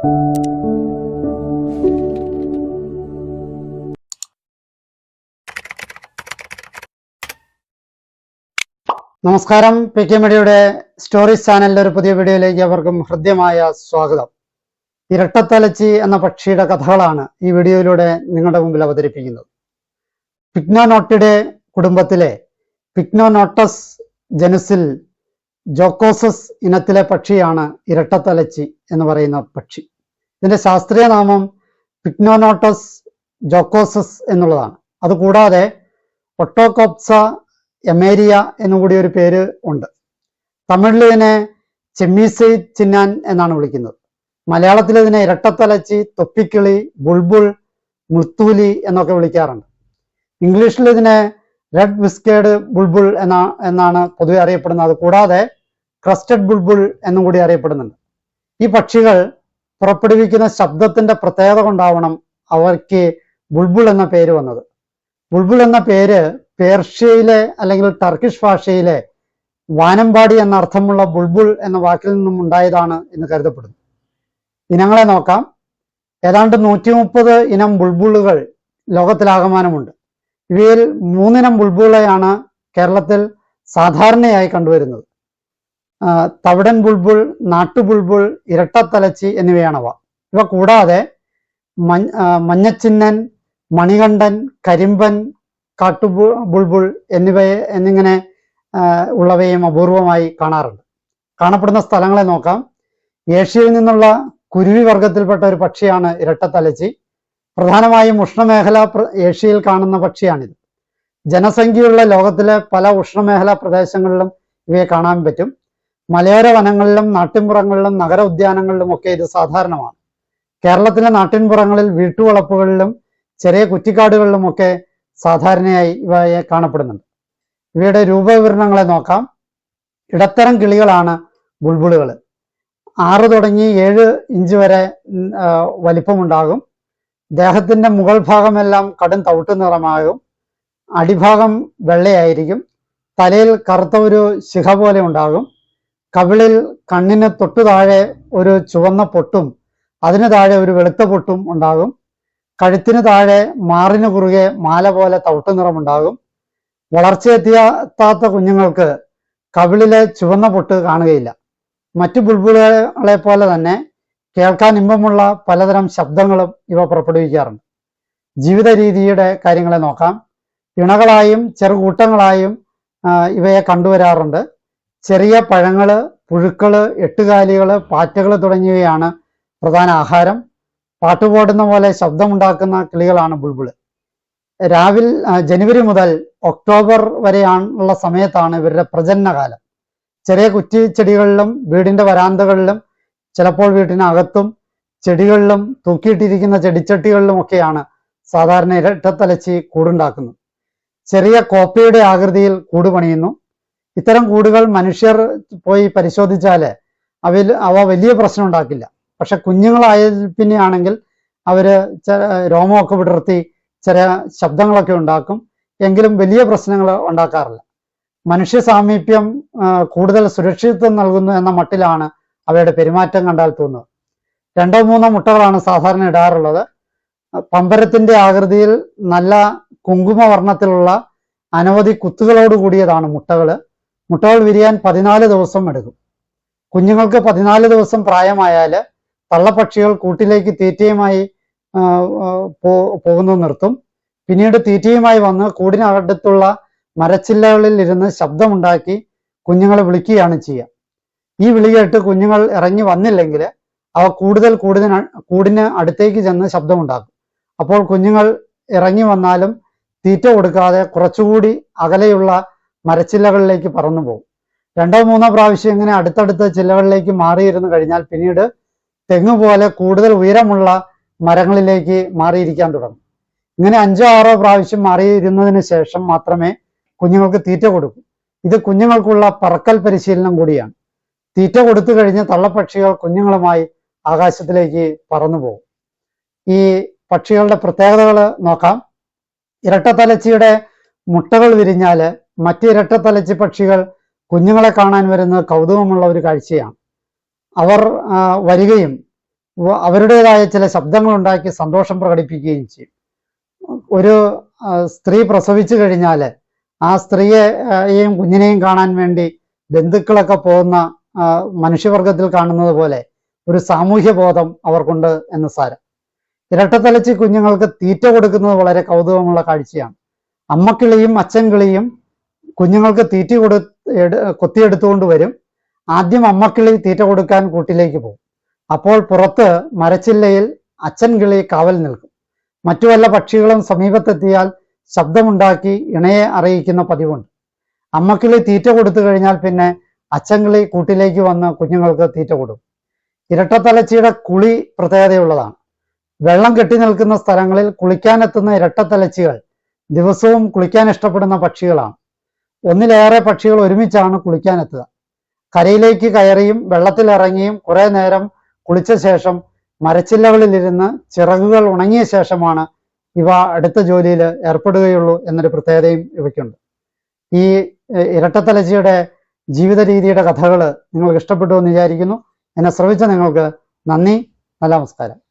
നമസ്കാരം, PK മീഡിയയുടെ stories ചാനലിന്റെ ഒരു പുതിയ വീഡിയോയിലേക്ക് അവർക്കും ഹൃദ്യമായ സ്വാഗതം. ഇരട്ടത്തലച്ചി എന്ന പക്ഷിയുടെ കഥകളാണ് ഈ വീഡിയോയിലൂടെ നിങ്ങളുടെ മുമ്പിൽ അവതരിപ്പിക്കുന്നത്. പിക്നോനോട്ടിഡെ കുടുംബത്തിലെ പിക്നോനോട്ടസ് ജനുസിൽ ജോക്കോസസ് ഇനത്തിലെ പക്ഷിയാണ് ഇരട്ടത്തലച്ചി എന്ന് പറയുന്ന പക്ഷി. ഇതിന്റെ ശാസ്ത്രീയ നാമം പിക്നോനോട്ടസ് ജോക്കോസസ് എന്നുള്ളതാണ്. അതുകൂടാതെ ഒട്ടോകോപ്സ എമേരിയ എന്നുകൂടി ഒരു പേര് ഉണ്ട്. തമിഴിൽ ഇതിനെ ചെമ്മീസൈ ചിന്നാൻ എന്നാണ് വിളിക്കുന്നത്. മലയാളത്തിൽ ഇതിനെ ഇരട്ടത്തലച്ചി, തൊപ്പിക്കിളി, ബുൾബുൾ, മുത്തൂലി എന്നൊക്കെ വിളിക്കാറുണ്ട്. ഇംഗ്ലീഷിൽ ഇതിനെ റെഡ് വിസ്കേഡ് ബുൾബുൾ എന്നാണ് പൊതുവെ അറിയപ്പെടുന്നത്. അത് കൂടാതെ ക്രസ്റ്റഡ് ബുൾബുൾ എന്നും കൂടി അറിയപ്പെടുന്നുണ്ട്. ഈ പക്ഷികൾ പുറപ്പെടുവിക്കുന്ന ശബ്ദത്തിന്റെ പ്രത്യേകത കൊണ്ടാവണം അവർക്ക് ബുൾബുൾ എന്ന പേര് വന്നത്. ബുൾബുൾ എന്ന പേര് പേർഷ്യയിലെ അല്ലെങ്കിൽ ടർക്കിഷ് ഭാഷയിലെ വാനമ്പാടി എന്ന അർത്ഥമുള്ള ബുൾബുൾ എന്ന വാക്കിൽ നിന്നും ഉണ്ടായതാണ് എന്ന് കരുതപ്പെടുന്നു. ഇനങ്ങളെ നോക്കാം. ഏതാണ്ട് 130 ഇനം ബുൾബുളുകൾ ലോകത്തിലാകമാനമുണ്ട്. ഇവയിൽ 3 ഇനം ബുൾബുളെയാണ് കേരളത്തിൽ സാധാരണയായി കണ്ടുവരുന്നത്. തവിടൻ ബുൾബുൾ, നാട്ടുബുൾബുൾ, ഇരട്ടത്തലച്ചി എന്നിവയാണവ. ഇവ കൂടാതെ മഞ്ഞച്ചിന്നൻ, മണികണ്ഠൻ, കരിമ്പൻ, കാട്ടുബുൾബുൾ എന്നിങ്ങനെ ഉള്ളവയും അപൂർവമായി കാണാറുണ്ട്. കാണപ്പെടുന്ന സ്ഥലങ്ങളെ നോക്കാം. ഏഷ്യയിൽ നിന്നുള്ള കുരുവി വർഗത്തിൽപ്പെട്ട ഒരു പക്ഷിയാണ് ഇരട്ടത്തലച്ചി. പ്രധാനമായും ഉഷ്ണമേഖല ഏഷ്യയിൽ കാണുന്ന പക്ഷിയാണിത്. ജനസംഖ്യയുള്ള ലോകത്തിലെ പല ഉഷ്ണമേഖലാ പ്രദേശങ്ങളിലും ഇവയെ കാണാൻ പറ്റും. മലയോര വനങ്ങളിലും നാട്ടിൻപുറങ്ങളിലും നഗര ഉദ്യാനങ്ങളിലും ഒക്കെ ഇത് സാധാരണമാണ്. കേരളത്തിലെ നാട്ടിൻപുറങ്ങളിൽ വീട്ടുവളപ്പുകളിലും ചെറിയ കുറ്റിക്കാടുകളിലുമൊക്കെ സാധാരണയായി ഇവയെ കാണപ്പെടുന്നുണ്ട്. ഇവയുടെ രൂപവിവരണങ്ങളെ നോക്കാം. ഇടത്തരം കിളികളാണ് ബുൾബുളുകൾ. 6 തുടങ്ങി 7 ഇഞ്ച് വരെ വലിപ്പമുണ്ടാകും. ദേഹത്തിന്റെ മുകൾ ഭാഗമെല്ലാം കടും തവിട്ട് നിറമാകും. അടിഭാഗം വെള്ളയായിരിക്കും. തലയിൽ കറുത്ത ഒരു ശിഖ പോലെ ഉണ്ടാകും. കവിളിൽ കണ്ണിന് തൊട്ടു താഴെ ഒരു ചുവന്ന പൊട്ടും അതിന് താഴെ ഒരു വെളുത്ത പൊട്ടും ഉണ്ടാകും. കഴുത്തിന് താഴെ മാറിന് കുറുകെ മാല പോലെ തവിട്ട് നിറമുണ്ടാകും. വളർച്ചയെത്തിയാത്ത കുഞ്ഞുങ്ങൾക്ക് കവിളിലെ ചുവന്ന പൊട്ട് കാണുകയില്ല. മറ്റു ബുൾബുളുകളെ പോലെ തന്നെ കേൾക്കാൻ ഇമ്പമുള്ള പലതരം ശബ്ദങ്ങളും ഇവ പുറപ്പെടുവിക്കാറുണ്ട്. ജീവിത രീതിയുടെ കാര്യങ്ങളെ നോക്കാം. ഇണകളായും ചെറുകൂട്ടങ്ങളായും ഇവയെ കണ്ടുവരാറുണ്ട്. ചെറിയ പഴങ്ങള്, പുഴുക്കള്, എട്ടുകാലികള്, പാറ്റകൾ തുടങ്ങിയവയാണ് പ്രധാന ആഹാരം. പാട്ടുപാടുന്ന പോലെ ശബ്ദമുണ്ടാക്കുന്ന കിളികളാണ് ബുൾബുൾ. ജനുവരി മുതൽ ഒക്ടോബർ വരെയുള്ള സമയത്താണ് ഇവരുടെ പ്രജനനകാലം. ചെറിയ കുറ്റിച്ചെടികളിലും വീടിന്റെ വരാന്തകളിലും ചിലപ്പോൾ വീട്ടിനകത്തും ചെടികളിലും തൂക്കിയിട്ടിരിക്കുന്ന ചെടിച്ചട്ടികളിലും ഒക്കെയാണ് സാധാരണ ഇരട്ടത്തലച്ചി കൂടുണ്ടാക്കുന്നത്. ചെറിയ കോപ്പയുടെ ആകൃതിയിൽ കൂട് പണിയുന്നു. ഇത്തരം കൂടുകൾ മനുഷ്യർ പോയി പരിശോധിച്ചാൽ അവ വലിയ പ്രശ്നം ഉണ്ടാക്കില്ല. പക്ഷെ കുഞ്ഞുങ്ങളായതിൽ പിന്നെയാണെങ്കിൽ അവര് രോമമൊക്കെ വിടർത്തി ചെറിയ ശബ്ദങ്ങളൊക്കെ ഉണ്ടാക്കും. എങ്കിലും വലിയ പ്രശ്നങ്ങൾ ഉണ്ടാക്കാറില്ല. മനുഷ്യ സാമീപ്യം കൂടുതൽ സുരക്ഷിതത്വം നൽകുന്നു എന്ന മട്ടിലാണ് അവയുടെ പെരുമാറ്റം കണ്ടാൽ തോന്നുന്നത്. 2-3 മുട്ടകളാണ് സാധാരണ ഇടാറുള്ളത്. പമ്പരത്തിന്റെ ആകൃതിയിൽ നല്ല കുങ്കുമവർണ്ണത്തിലുള്ള അനവധി കുത്തുകളോട് കൂടിയതാണ് മുട്ടകൾ. മുട്ടകൾ വിരിയാൻ 14 ദിവസം എടുക്കും. കുഞ്ഞുങ്ങൾക്ക് 14 ദിവസം പ്രായമായാൽ തള്ളപ്പക്ഷികൾ കൂട്ടിലേക്ക് തീറ്റയുമായി പോകുന്നത് നിർത്തും. പിന്നീട് തീറ്റയുമായി വന്ന് കൂടിനടുത്തുള്ള മരച്ചില്ലകളിൽ ഇരുന്ന് ശബ്ദമുണ്ടാക്കി കുഞ്ഞുങ്ങളെ വിളിക്കുകയാണ് ചെയ്യുക. ഈ വിളി കേട്ട് കുഞ്ഞുങ്ങൾ ഇറങ്ങി വന്നില്ലെങ്കിൽ അവ കൂടിന് അടുത്തേക്ക് ചെന്ന് ശബ്ദമുണ്ടാക്കും. അപ്പോൾ കുഞ്ഞുങ്ങൾ ഇറങ്ങി വന്നാലും തീറ്റ കൊടുക്കാതെ കുറച്ചുകൂടി അകലെയുള്ള മരച്ചില്ലകളിലേക്ക് പറന്നു പോകും. 2-3 പ്രാവശ്യം ഇങ്ങനെ അടുത്തടുത്ത ചില്ലകളിലേക്ക് മാറിയിരുന്നു കഴിഞ്ഞാൽ പിന്നീട് തെങ്ങ് പോലെ കൂടുതൽ ഉയരമുള്ള മരങ്ങളിലേക്ക് മാറിയിരിക്കാൻ തുടങ്ങും. ഇങ്ങനെ 5-6 പ്രാവശ്യം മാറിയിരുന്നതിന് ശേഷം മാത്രമേ കുഞ്ഞുങ്ങൾക്ക് തീറ്റ കൊടുക്കൂ. ഇത് കുഞ്ഞുങ്ങൾക്കുള്ള പറക്കൽ പരിശീലനം കൂടിയാണ്. തീറ്റ കൊടുത്തു കഴിഞ്ഞ് തള്ളപ്പക്ഷികൾ കുഞ്ഞുങ്ങളുമായി ആകാശത്തിലേക്ക് പറന്നു പോകും. ഈ പക്ഷികളുടെ പ്രത്യേകതകൾ നോക്കാം. ഇരട്ടത്തലച്ചിയുടെ മുട്ടകൾ വിരിഞ്ഞാൽ മറ്റ് ഇരട്ടത്തലച്ചി പക്ഷികൾ കുഞ്ഞുങ്ങളെ കാണാൻ വരുന്നത് കൗതുകമുള്ള ഒരു കാഴ്ചയാണ്. അവർ വരികയും അവരുടേതായ ചില ശബ്ദങ്ങൾ ഉണ്ടാക്കി സന്തോഷം പ്രകടിപ്പിക്കുകയും ചെയ്യും. ഒരു സ്ത്രീ പ്രസവിച്ചു കഴിഞ്ഞാൽ ആ സ്ത്രീയെയും കുഞ്ഞിനെയും കാണാൻ വേണ്ടി ബന്ധുക്കളൊക്കെ പോകുന്ന മനുഷ്യവർഗത്തിൽ കാണുന്നത് പോലെ ഒരു സാമൂഹ്യ ബോധം അവർക്കുണ്ട് എന്ന് സാരം. ഇരട്ടത്തലച്ചി കുഞ്ഞുങ്ങൾക്ക് തീറ്റ കൊടുക്കുന്നത് വളരെ കൗതുകമുള്ള കാഴ്ചയാണ്. അമ്മക്കിളിയും അച്ഛൻ കിളിയും കുഞ്ഞുങ്ങൾക്ക് തീറ്റ കൊത്തിയെടുത്തുകൊണ്ട് വരും. ആദ്യം അമ്മക്കിളി തീറ്റ കൊടുക്കാൻ കൂട്ടിലേക്ക് പോകും. അപ്പോൾ പുറത്ത് മരച്ചില്ലയിൽ അച്ഛൻ കിളി കാവൽ നിൽക്കും. മറ്റു വല്ല പക്ഷികളും സമീപത്തെത്തിയാൽ ശബ്ദമുണ്ടാക്കി ഇണയെ അറിയിക്കുന്ന പതിവുണ്ട്. അമ്മക്കിളി തീറ്റ കൊടുത്തു കഴിഞ്ഞാൽ പിന്നെ അച്ഛൻകിളി കൂട്ടിലേക്ക് വന്ന് കുഞ്ഞുങ്ങൾക്ക് തീറ്റ കൊടുക്കും. ഇരട്ടത്തലച്ചിയുടെ കുളി പ്രത്യേകതയുള്ളതാണ്. വെള്ളം കെട്ടി നിൽക്കുന്ന സ്ഥലങ്ങളിൽ കുളിക്കാനെത്തുന്ന ഇരട്ടത്തലച്ചികൾ ദിവസവും കുളിക്കാൻ ഇഷ്ടപ്പെടുന്ന പക്ഷികളാണ്. ഒന്നിലേറെ പക്ഷികൾ ഒരുമിച്ചാണ് കുളിക്കാനെത്തുക. കരയിലേക്ക് കയറിയും വെള്ളത്തിലിറങ്ങിയും കുറെ നേരം കുളിച്ച ശേഷം മരച്ചില്ലകളിലിരുന്ന് ചിറകുകൾ ഉണങ്ങിയ ശേഷമാണ് ഇവ അടുത്ത ജോലിയിൽ ഏർപ്പെടുകയുള്ളൂ എന്നൊരു പ്രത്യേകതയും ഇവയ്ക്കുണ്ട്. ഈ ഇരട്ടത്തലച്ചിയുടെ ജീവിത രീതിയുടെ കഥകൾ നിങ്ങൾക്ക് ഇഷ്ടപ്പെട്ടു എന്ന് വിചാരിക്കുന്നു. എന്നെ ശ്രവിച്ച നിങ്ങൾക്ക് നന്ദി. നല്ല നമസ്കാരം.